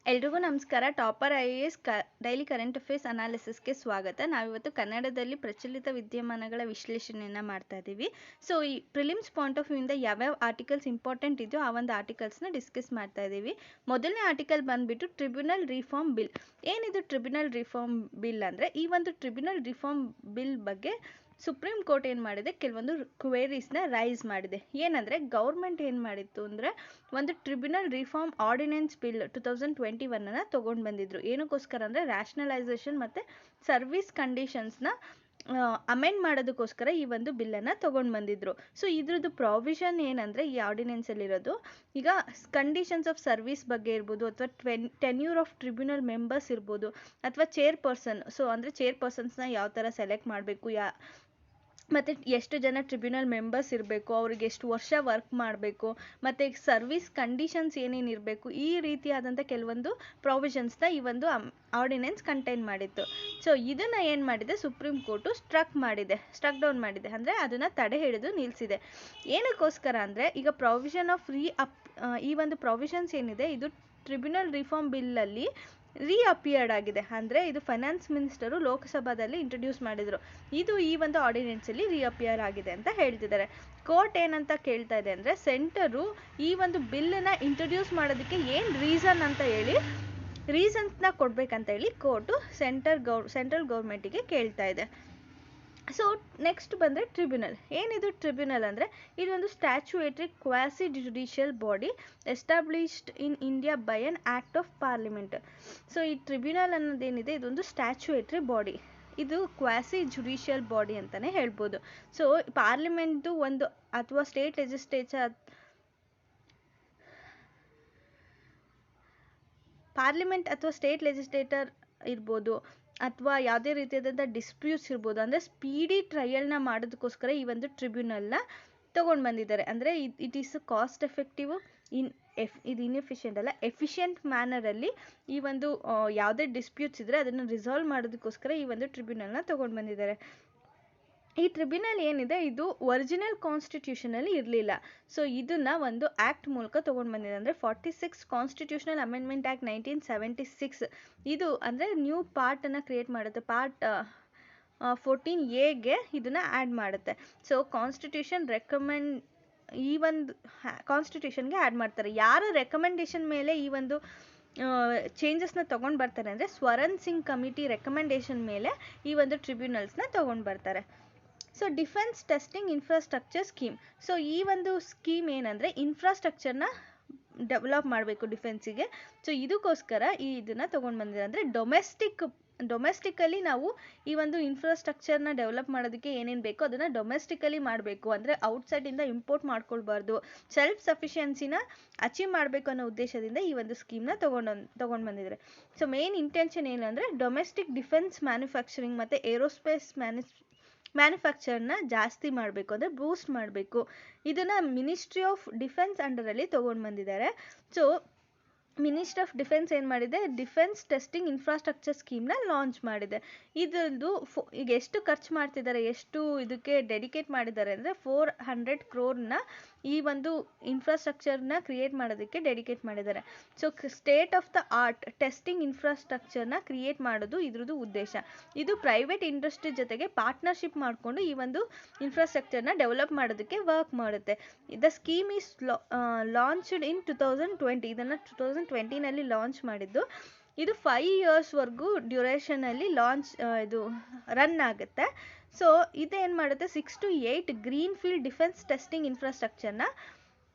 ಎಲ್ರಿಗೂ ನಮಸ್ಕಾರ. Topper IAS daily current affairs ಅನಾಲಿಸಿಸ್ಗೆ ಸ್ವಾಗತ. ನಾವಿವತ್ತು ಕನ್ನಡದಲ್ಲಿ ಪ್ರಚಲಿತ ವಿದ್ಯಮಾನಗಳ ವಿಶ್ಲೇಷಣೆಯನ್ನು ಮಾಡ್ತಾ ಇದ್ದೀವಿ. ಸೊ ಈ ಪ್ರಿಲಿಮ್ಸ್ ಪಾಯಿಂಟ್ ಆಫ್ ವ್ಯೂಯಿಂದ ಯಾವ್ಯಾವ ಆರ್ಟಿಕಲ್ಸ್ ಇಂಪಾರ್ಟೆಂಟ್ ಇದೆಯೋ ಆ ಒಂದು ಆರ್ಟಿಕಲ್ಸ್ನ ಡಿಸ್ಕಸ್ ಮಾಡ್ತಾ ಇದ್ದೀವಿ. ಮೊದಲನೇ ಆರ್ಟಿಕಲ್ ಬಂದುಬಿಟ್ಟು ಟ್ರಿಬ್ಯುನಲ್ ರಿಫಾರ್ಮ್ ಬಿಲ್. ಏನಿದು ಟ್ರಿಬ್ಯುನಲ್ ರಿಫಾರ್ಮ್ ಬಿಲ್ ಅಂದರೆ, ಈ ಒಂದು ಟ್ರಿಬ್ಯುನಲ್ ರಿಫಾರ್ಮ್ ಬಿಲ್ ಬಗ್ಗೆ ಸುಪ್ರೀಂ ಕೋರ್ಟ್ ಏನು ಮಾಡಿದೆ, ಕೆಲವೊಂದು ಕ್ವೇರೀಸ್ನ ರೈಸ್ ಮಾಡಿದೆ. ಏನಂದರೆ, ಗೌರ್ಮೆಂಟ್ ಏನು ಮಾಡಿತ್ತು ಅಂದರೆ, ಒಂದು ಟ್ರಿಬ್ಯುನಲ್ ರಿಫಾರ್ಮ್ ಆರ್ಡಿನೆನ್ಸ್ ಬಿಲ್ 2021 ತೊಗೊಂಡು ಬಂದಿದ್ರು. ಏನಕ್ಕೋಸ್ಕರ ಅಂದರೆ, ರ್ಯಾಷನಲೈಸೇಷನ್ ಮತ್ತು ಸರ್ವಿಸ್ ಕಂಡೀಷನ್ಸ್ನ ಅಮೆಂಡ್ ಮಾಡೋದಕ್ಕೋಸ್ಕರ ಈ ಒಂದು ಬಿಲ್ಲನ್ನು ತೊಗೊಂಡು ಬಂದಿದ್ರು. ಸೊ ಇದ್ರದ್ದು ಪ್ರಾವಿಷನ್ ಏನಂದರೆ, ಈ ಆರ್ಡಿನೆನ್ಸಲ್ಲಿರೋದು, ಈಗ ಕಂಡೀಷನ್ಸ್ ಆಫ್ ಸರ್ವಿಸ್ ಬಗ್ಗೆ ಇರ್ಬೋದು, ಅಥವಾ ಟೆನ್ಯೂರ್ ಆಫ್ ಟ್ರಿಬ್ಯುನಲ್ ಮೆಂಬರ್ಸ್ ಇರ್ಬೋದು, ಅಥವಾ ಚೇರ್ಪರ್ಸನ್. ಸೊ ಅಂದರೆ ಚೇರ್ಪರ್ಸನ್ಸ್ನ ಯಾವ ಥರ ಸೆಲೆಕ್ಟ್ ಮಾಡಬೇಕು, ಮತ್ತು ಎಷ್ಟು ಜನ ಟ್ರಿಬ್ಯುನಲ್ ಮೆಂಬರ್ಸ್ ಇರಬೇಕು, ಅವ್ರಿಗೆ ಎಷ್ಟು ವರ್ಷ ವರ್ಕ್ ಮಾಡಬೇಕು, ಮತ್ತು ಸರ್ವಿಸ್ ಕಂಡೀಷನ್ಸ್ ಏನೇನಿರಬೇಕು, ಈ ರೀತಿಯಾದಂಥ ಕೆಲವೊಂದು ಪ್ರಾವಿಷನ್ಸ್ನ ಈ ಒಂದು ಆರ್ಡಿನೆನ್ಸ್ ಕಂಟೈನ್ ಮಾಡಿತ್ತು. ಸೊ ಇದನ್ನು ಏನು ಮಾಡಿದೆ, ಸುಪ್ರೀಂ ಕೋರ್ಟು ಸ್ಟ್ರಕ್ ಡೌನ್ ಮಾಡಿದೆ, ಅಂದರೆ ಅದನ್ನು ತಡೆ ಹಿಡಿದು ನಿಲ್ಲಿಸಿದೆ. ಏನಕ್ಕೋಸ್ಕರ ಅಂದರೆ, ಈಗ ಪ್ರಾವಿಷನ್ ಆಫ್ ಈ ಒಂದು ಪ್ರಾವಿಷನ್ಸ್ ಏನಿದೆ, ಇದು ಟ್ರಿಬ್ಯುನಲ್ ರಿಫಾರ್ಮ್ ಬಿಲ್ಲಲ್ಲಿ ಅಪಿಯರ್ಡ್ ಆಗಿದೆ. ಅಂದರೆ ಇದು ಫೈನಾನ್ಸ್ ಮಿನಿಸ್ಟರು ಲೋಕಸಭಾದಲ್ಲಿ ಇಂಟ್ರೊಡ್ಯೂಸ್ ಮಾಡಿದರು. ಇದು ಈ ಒಂದು ಆರ್ಡಿನೆನ್ಸಲ್ಲಿ ಅಪಿಯರ್ ಆಗಿದೆ ಅಂತ ಹೇಳ್ತಿದ್ದಾರೆ. ಕೋರ್ಟ್ ಏನಂತ ಕೇಳ್ತಾ ಇದೆ ಅಂದರೆ, ಸೆಂಟರು ಈ ಒಂದು ಬಿಲ್ಲನ್ನು ಇಂಟ್ರೊಡ್ಯೂಸ್ ಮಾಡೋದಕ್ಕೆ ಏನು ರೀಸನ್ ಅಂತ ಹೇಳಿ, ರೀಸನ್ಸ್ನ ಕೊಡಬೇಕಂತ ಹೇಳಿ ಕೋರ್ಟು ಸೆಂಟ್ರಲ್ ಗೌರ್ಮೆಂಟಿಗೆ ಕೇಳ್ತಾ ಇದೆ. ಸೊ ನೆಕ್ಸ್ಟ್ ಬಂದರೆ ಟ್ರಿಬ್ಯುನಲ್. ಏನಿದು ಟ್ರಿಬ್ಯುನಲ್ ಅಂದರೆ, ಇದೊಂದು statutory quasi judicial body established in India by an act of parliament. So ಈ ಟ್ರಿಬ್ಯುನಲ್ ಅನ್ನೋದೇನಿದೆ, ಇದೊಂದು ಸ್ಟ್ಯಾಚ್ಯುಯೇಟ್ರಿ ಬಾಡಿ, ಇದು ಕ್ವಾಸಿ ಜುಡಿಷಿಯಲ್ ಬಾಡಿ ಅಂತಲೇ ಹೇಳ್ಬೋದು. ಸೊ ಪಾರ್ಲಿಮೆಂಟು ಒಂದು ಅಥವಾ ಸ್ಟೇಟ್ ಲೆಜಿಸ್ಲೇಟರ್ ಇರ್ಬೋದು, ಅಥವಾ ಯಾವುದೇ ರೀತಿಯಾದಂಥ ಡಿಸ್ಪ್ಯೂಟ್ಸ್ ಇರ್ಬೋದು, ಅಂದರೆ ಸ್ಪೀಡಿ ಟ್ರಯಲ್ನ ಮಾಡೋದಕ್ಕೋಸ್ಕರ ಈ ಒಂದು ಟ್ರಿಬ್ಯುನಲ್ನ ತೊಗೊಂಡು ಬಂದಿದ್ದಾರೆ. ಅಂದರೆ ಇಟ್ ಈಸ್ ಕಾಸ್ಟ್ ಎಫೆಕ್ಟಿವ್, ಇದು ಇನ್ಎಫಿಷಿಯೆಂಟ್ ಅಲ್ಲ, ಎಫಿಷಿಯೆಂಟ್ ಮ್ಯಾನರಲ್ಲಿ ಈ ಒಂದು ಯಾವುದೇ ಡಿಸ್ಪ್ಯೂಟ್ಸ್ ಇದ್ದರೆ ಅದನ್ನು ರಿಸಾಲ್ವ್ ಮಾಡೋದಕ್ಕೋಸ್ಕರ ಈ ಒಂದು ಟ್ರಿಬ್ಯುನಲ್ನ ತೊಗೊಂಡು ಬಂದಿದ್ದಾರೆ. ಈ ಟ್ರಿಬ್ಯುನಲ್ ಏನಿದೆ, ಇದು ಒರಿಜಿನಲ್ ಕಾನ್ಸ್ಟಿಟ್ಯೂಷನಲ್ಲಿ ಇರಲಿಲ್ಲ. ಸೊ ಇದನ್ನು ಒಂದು ಆ್ಯಕ್ಟ್ ಮೂಲಕ ತೊಗೊಂಡು ಬಂದಿದೆ. ಅಂದರೆ 46 ಕಾನ್ಸ್ಟಿಟ್ಯೂಷನಲ್ ಅಮೆಂಡ್ಮೆಂಟ್ ಆ್ಯಕ್ಟ್ 1976 ಇದು ಅಂದರೆ ನ್ಯೂ ಪಾರ್ಟನ್ನು ಕ್ರಿಯೇಟ್ ಮಾಡುತ್ತೆ. ಪಾರ್ಟ್ 14A ಇದನ್ನು ಆ್ಯಡ್ ಮಾಡುತ್ತೆ. ಸೊ ಈ ಒಂದು ಕಾನ್ಸ್ಟಿಟ್ಯೂಷನ್ಗೆ ಆ್ಯಡ್ ಮಾಡ್ತಾರೆ. ಯಾರು ರೆಕಮೆಂಡೇಶನ್ ಮೇಲೆ ಈ ಒಂದು ಚೇಂಜಸ್ನ ತೊಗೊಂಡು ಬರ್ತಾರೆ ಅಂದರೆ, ಸ್ವರನ್ ಸಿಂಗ್ ಕಮಿಟಿ ರೆಕಮೆಂಡೇಶನ್ ಮೇಲೆ ಈ ಒಂದು ಟ್ರಿಬ್ಯುನಲ್ಸ್ನ ತೊಗೊಂಡು ಬರ್ತಾರೆ. So defence testing infrastructure scheme. So ಈ ಒಂದು ಸ್ಕೀಮ್ ಏನಂದರೆ, ಇನ್ಫ್ರಾಸ್ಟ್ರಕ್ಚರ್ನ ಡೆವಲಪ್ ಮಾಡಬೇಕು ಡಿಫೆನ್ಸಿಗೆ. ಸೊ ಇದಕ್ಕೋಸ್ಕರ ಇದನ್ನು ತೊಗೊಂಡು ಬಂದಿದೆ. ಅಂದರೆ ಡೊಮೆಸ್ಟಿಕಲಿ ನಾವು ಈ ಒಂದು ಇನ್ಫ್ರಾಸ್ಟ್ರಕ್ಚರ್ನ ಡೆವಲಪ್ ಮಾಡೋದಕ್ಕೆ ಏನೇನು ಬೇಕೋ ಅದನ್ನು ಡೊಮೆಸ್ಟಿಕಲಿ ಮಾಡಬೇಕು. ಅಂದರೆ ಔಟ್ಸೈಡಿಂದ ಇಂಪೋರ್ಟ್ ಮಾಡ್ಕೊಳ್ಬಾರ್ದು, ಸೆಲ್ಫ್ ಸಫಿಷಿಯನ್ಸಿನ ಅಚೀವ್ ಮಾಡಬೇಕು ಅನ್ನೋ ಉದ್ದೇಶದಿಂದ ಈ ಒಂದು ಸ್ಕೀಮ್ನ ತೊಗೊಂಡು ಬಂದಿದ್ದಾರೆ. ಸೊ ಮೇನ್ ಇಂಟೆನ್ಷನ್ ಏನು ಅಂದರೆ, ಡೊಮೆಸ್ಟಿಕ್ ಡಿಫೆನ್ಸ್ ಮ್ಯಾನುಫ್ಯಾಕ್ಚರಿಂಗ್ ಮತ್ತು ಏರೋಸ್ಪೇಸ್ ಮ್ಯಾನುಫ್ಯಾಕ್ಚರ್ನ ಜಾಸ್ತಿ ಮಾಡಬೇಕು, ಅಂದರೆ ಬೂಸ್ಟ್ ಮಾಡಬೇಕು. ಇದನ್ನು ಮಿನಿಸ್ಟ್ರಿ ಆಫ್ ಡಿಫೆನ್ಸ್ ಅಂಡರಲ್ಲಿ ತೊಗೊಂಡು ಬಂದಿದ್ದಾರೆ. ಸೊ ಮಿನಿಸ್ಟ್ರಿ ಆಫ್ ಡಿಫೆನ್ಸ್ ಏನು ಮಾಡಿದೆ, ಡಿಫೆನ್ಸ್ ಟೆಸ್ಟಿಂಗ್ ಇನ್ಫ್ರಾಸ್ಟ್ರಕ್ಚರ್ ಸ್ಕೀಮ್ನ ಲಾಂಚ್ ಮಾಡಿದೆ. ಇದ್ರದ್ದು ಈಗ ಎಷ್ಟು ಖರ್ಚು ಮಾಡ್ತಿದ್ದಾರೆ, ಎಷ್ಟು ಇದಕ್ಕೆ ಡೆಡಿಕೇಟ್ ಮಾಡಿದ್ದಾರೆ ಅಂದರೆ, 400 crore ಈ ಒಂದು ಇನ್ಫ್ರಾಸ್ಟ್ರಕ್ಚರ್ನ ಕ್ರಿಯೇಟ್ ಮಾಡೋದಕ್ಕೆ ಡೆಡಿಕೇಟ್ ಮಾಡಿದ್ದಾರೆ. So state of the art testing ಇನ್ಫ್ರಾಸ್ಟ್ರಕ್ಚರ್ನ ಕ್ರಿಯೇಟ್ ಮಾಡೋದು ಇದ್ರದ್ದು ಉದ್ದೇಶ. ಇದು ಪ್ರೈವೇಟ್ ಇಂಡಸ್ಟ್ರಿ ಜೊತೆಗೆ ಪಾರ್ಟ್ನರ್ಶಿಪ್ ಮಾಡಿಕೊಂಡು ಈ ಒಂದು ಇನ್ಫ್ರಾಸ್ಟ್ರಕ್ಚರ್ನ ಡೆವಲಪ್ ಮಾಡೋದಕ್ಕೆ ವರ್ಕ್ ಮಾಡುತ್ತೆ. The scheme is launched in 2020. ಇದನ್ನು 2020ನಲ್ಲಿ ಲಾಂಚ್ ಮಾಡಿದ್ದು. ಇದು 5 yearsವರೆಗೂ ಡ್ಯೂರೇಷನಲ್ಲಿ ಇದು ರನ್ ಆಗುತ್ತೆ. ಸೊ ಇದೇನು ಮಾಡುತ್ತೆ, 6 to 8 green field defence testing ಇನ್ಫ್ರಾಸ್ಟ್ರಕ್ಚರ್ನ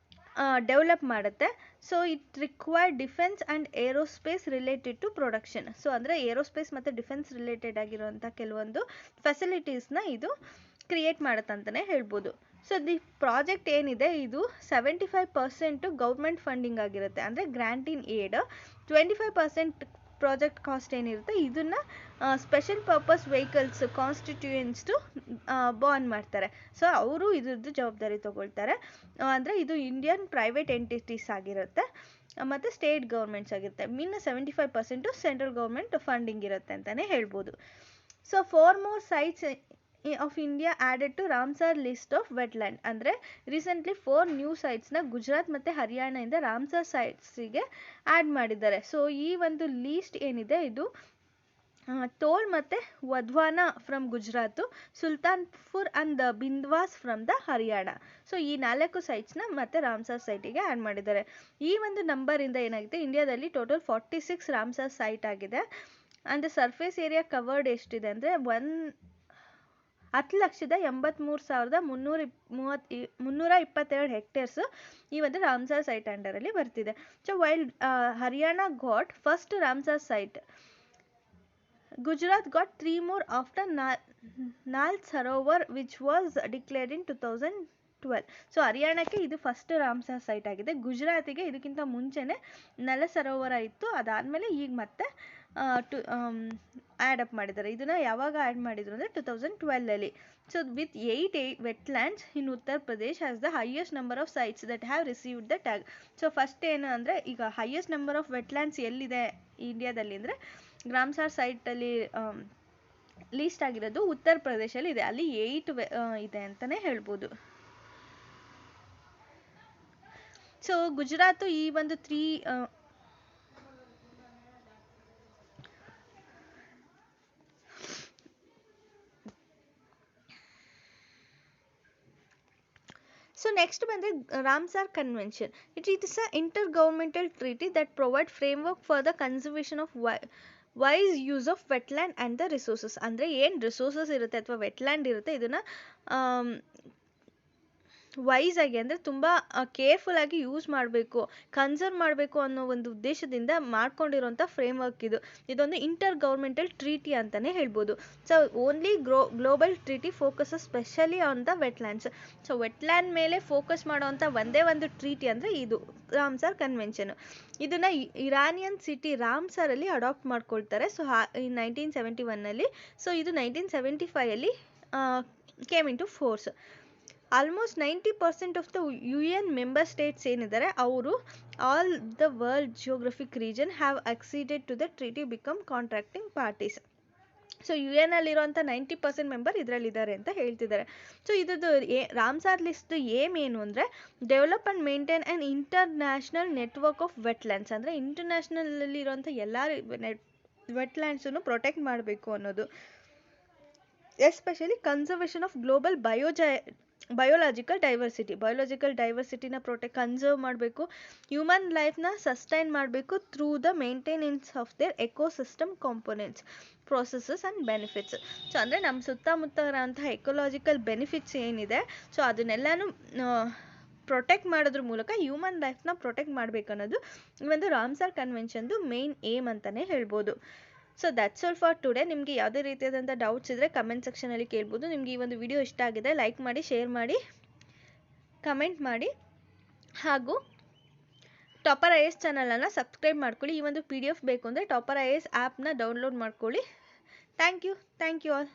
ಡೆವಲಪ್ ಮಾಡುತ್ತೆ. So it require defence and aerospace related to production. So ಅಂದರೆ ಏರೋಸ್ಪೇಸ್ ಮತ್ತು ಡಿಫೆನ್ಸ್ ರಿಲೇಟೆಡ್ ಆಗಿರುವಂಥ ಕೆಲವೊಂದು ಫೆಸಿಲಿಟೀಸ್ನ ಇದು ಕ್ರಿಯೇಟ್ ಮಾಡುತ್ತಂತಲೇ ಹೇಳ್ಬೋದು. ಸೊ ದಿ ಪ್ರಾಜೆಕ್ಟ್ ಏನಿದೆ, ಇದು 75% ಗೌರ್ಮೆಂಟ್ ಫಂಡಿಂಗ್ ಆಗಿರುತ್ತೆ, ಅಂದರೆ ಗ್ರ್ಯಾಂಟ್ ಇನ್ ಏಡ್. 25% ಪ್ರಾಜೆಕ್ಟ್ ಕಾಸ್ಟ್ ಏನಿರುತ್ತೆ, ಇದನ್ನು ಸ್ಪೆಷಲ್ ಪರ್ಪಸ್ ವೆಹಿಕಲ್ಸ್ ಕಾನ್ಸ್ಟಿಟ್ಯೂಯೆಂಟ್ಸ್ಟು ಬಾಂಡ್ ಮಾಡ್ತಾರೆ. ಸೊ ಅವರು ಇದ್ರದ್ದು ಜವಾಬ್ದಾರಿ ತೊಗೊಳ್ತಾರೆ. ಅಂದರೆ ಇದು ಇಂಡಿಯನ್ ಪ್ರೈವೇಟ್ ಎಂಟಿಟೀಸ್ ಆಗಿರುತ್ತೆ ಮತ್ತು ಸ್ಟೇಟ್ ಗೌರ್ಮೆಂಟ್ಸ್ ಆಗಿರುತ್ತೆ. ಇನ್ನು 75% ಸೆಂಟ್ರಲ್ ಗೌರ್ಮೆಂಟ್ ಫಂಡಿಂಗ್ ಇರುತ್ತೆ ಅಂತಲೇ ಹೇಳ್ಬೋದು. So 4 more sites of India added to Ramsar list of wetland. ಅಂದರೆ ರೀಸೆಂಟ್ಲಿ 4 ನ್ಯೂ ಸೈಟ್ಸ್ನ ಗುಜರಾತ್ ಮತ್ತು ಹರಿಯಾಣದಿಂದ ರಾಮ್ಸರ್ ಸೈಟ್ಸಿಗೆ ಆ್ಯಡ್ ಮಾಡಿದ್ದಾರೆ. ಸೊ ಈ ಒಂದು ಲೀಸ್ಟ್ ಏನಿದೆ ಇದು ತೋಲ್ ಮತ್ತು Wadhwana from Gujarat, Sultanpur and Bhindawas from the Haryana. So ಈ 4 ಸೈಟ್ಸ್ನ ಮತ್ತೆ ರಾಮ್ಸರ್ ಸೈಟಿಗೆ ಆ್ಯಡ್ ಮಾಡಿದ್ದಾರೆ. ಈ ಒಂದು ನಂಬರಿಂದ ಏನಾಗಿದೆ, ಇಂಡಿಯಾದಲ್ಲಿ ಟೋಟಲ್ 46 ರಾಮ್ಸರ್ ಸೈಟ್ ಆಗಿದೆ. ಆ್ಯಂಡ್ ಸರ್ಫೇಸ್ ಏರಿಯಾ ಕವರ್ಡ್ ಎಷ್ಟಿದೆ ಅಂದರೆ 10,83,322 ಹೆಕ್ಟೇರ್ಸ್ ಈ ಒಂದು ರಾಮ್ಸರ್ ಸೈಟ್ ಅಂಡರಲ್ಲಿ ಬರ್ತಿದೆ. So while Haryana got first Ramsar site, Gujarat got 3 more after Nal Sarovar which was declared in 2012. So ಹರಿಯಾಣಕ್ಕೆ ಇದು ಫಸ್ಟ್ ರಾಮ್ಸರ್ ಸೈಟ್ ಆಗಿದೆ. ಗುಜರಾತಿಗೆ ಇದಕ್ಕಿಂತ ಮುಂಚೆನೇ ನಲ ಸರೋವರ ಇತ್ತು, ಅದಾದಮೇಲೆ ಈಗ ಮತ್ತೆ ಆ್ಯಡ್ ಅಪ್ ಮಾಡಿದ್ದಾರೆ. ಇದನ್ನು ಯಾವಾಗ ಆ್ಯಡ್ ಮಾಡಿದ್ರು ಅಂದರೆ 2012ಅಲ್ಲಿ. So with 8 wetlands in Uttar Pradesh has the highest number of sites that have received the tag. So first ಏನು ಅಂದರೆ, ಈಗ ಹೈಯೆಸ್ಟ್ ನಂಬರ್ ಆಫ್ ವೆಟ್ಲ್ಯಾಂಡ್ಸ್ ಎಲ್ಲಿದೆ ಇಂಡಿಯಾದಲ್ಲಿ ಅಂದರೆ ರಾಮ್ಸರ್ ಸೈಟಲ್ಲಿ ಲೀಸ್ಟ್ ಆಗಿರೋದು ಉತ್ತರ ಪ್ರದೇಶಲ್ಲಿ ಇದೆ. ಅಲ್ಲಿ 8 ಇದೆ ಅಂತಲೇ ಹೇಳ್ಬೋದು. ಸೊ ಗುಜರಾತು ಈ ಒಂದು 3 So next ಬಂದರೆ Ramsar convention. It is a intergovernmental treaty that provide framework for the conservation of wise use of wetland and the resources. ಅಂದರೆ ಏನು ರಿಸೋರ್ಸಸ್ ಇರುತ್ತೆ ಅಥವಾ ವೆಟ್ಲ್ಯಾಂಡ್ ಇರುತ್ತೆ, ಇದನ್ನು ವೈಸ್ ಆಗಿ ಅಂದರೆ ತುಂಬ ಕೇರ್ಫುಲ್ಲಾಗಿ ಯೂಸ್ ಮಾಡಬೇಕು, ಕನ್ಸರ್ವ್ ಮಾಡಬೇಕು ಅನ್ನೋ ಒಂದು ಉದ್ದೇಶದಿಂದ ಮಾಡ್ಕೊಂಡಿರೋಂಥ ಫ್ರೇಮ್ವರ್ಕ್ ಇದು. ಇದೊಂದು ಇಂಟರ್ ಗೌರ್ಮೆಂಟಲ್ ಟ್ರೀಟಿ ಅಂತಲೇ ಹೇಳ್ಬೋದು. So only global treaty focuses specially on the wetlands. So wetland ಮೇಲೆ ಫೋಕಸ್ ಮಾಡೋವಂಥ ಒಂದೇ ಒಂದು ಟ್ರೀಟಿ ಅಂದರೆ ಇದು ರಾಮ್ಸರ್ ಕನ್ವೆನ್ಷನ್. ಇದನ್ನು ಇರಾನಿಯನ್ ಸಿಟಿ ರಾಮ್ಸರಲ್ಲಿ ಅಡಾಪ್ಟ್ ಮಾಡ್ಕೊಳ್ತಾರೆ. ಸೊ 1971ನಲ್ಲಿ. ಸೊ ಇದು 1975ಅಲ್ಲಿ came into force. Almost 90% of the UN member states ಏನಿದ್ದಾರೆ ಅವರು all the world geographic region have acceded to the treaty become contracting parties. So UN ಅಲ್ಲಿರುವಂಥ 90% member ಇದರಲ್ಲಿದ್ದಾರೆ ಅಂತ ಹೇಳ್ತಿದ್ದಾರೆ. ಸೊ ಇದ್ರದ್ದು ರಾಮ್ಸರ್ ಲಿಸ್ಟ್ ಏಮ್ ಏನು ಅಂದರೆ develop and maintain an international network of wetlands. ಅಂದರೆ ಇಂಟರ್ನ್ಯಾಷನಲಲ್ಲಿ ಇರೋಂಥ ಎಲ್ಲ ವೆಟ್ಲ್ಯಾಂಡ್ಸನ್ನು ಪ್ರೊಟೆಕ್ಟ್ ಮಾಡಬೇಕು ಅನ್ನೋದು. Especially conservation of global biological ಡೈವರ್ಸಿಟಿನ ಕನ್ಸರ್ವ್ ಮಾಡಬೇಕು. ಹ್ಯೂಮನ್ ಲೈಫ್ನ ಸಸ್ಟೈನ್ ಮಾಡಬೇಕು through the maintenance of their ecosystem components, processes and benefits. So ಅಂದರೆ ನಮ್ಮ ಸುತ್ತಮುತ್ತ ಇರೋಂಥ ಎಕೋಲಾಜಿಕಲ್ ಬೆನಿಫಿಟ್ಸ್ ಏನಿದೆ, ಸೊ ಅದನ್ನೆಲ್ಲನೂ ಪ್ರೊಟೆಕ್ಟ್ ಮಾಡೋದ್ರ ಮೂಲಕ ಹ್ಯೂಮನ್ ಲೈಫ್ನ ಪ್ರೊಟೆಕ್ಟ್ ಮಾಡಬೇಕು ಅನ್ನೋದು ಈ ಒಂದು ರಾಮ್ಸರ್ ಕನ್ವೆನ್ಷನ್ದು ಮೇನ್ ಏಮ್ ಅಂತಲೇ ಹೇಳ್ಬೋದು. So that's all for today. ನಿಮಗೆ ಯಾವುದೇ ರೀತಿಯಾದಂಥ ಡೌಟ್ಸ್ ಇದ್ದರೆ ಕಮೆಂಟ್ ಸೆಕ್ಷನಲ್ಲಿ ಕೇಳ್ಬೋದು. ನಿಮಗೆ ಈ ಒಂದು ವಿಡಿಯೋ ಇಷ್ಟ ಆಗಿದೆ ಲೈಕ್ ಮಾಡಿ, ಶೇರ್ ಮಾಡಿ, ಕಮೆಂಟ್ ಮಾಡಿ, ಹಾಗೂ ಟಾಪರ್ IAS ಚಾನಲನ್ನು ಸಬ್ಸ್ಕ್ರೈಬ್ ಮಾಡ್ಕೊಳ್ಳಿ. ಈ ಒಂದು PDF ಬೇಕು ಅಂದರೆ ಟಾಪರ್ IAS ಆ್ಯಪ್ನ ಡೌನ್ಲೋಡ್ ಮಾಡ್ಕೊಳ್ಳಿ. Thank you all.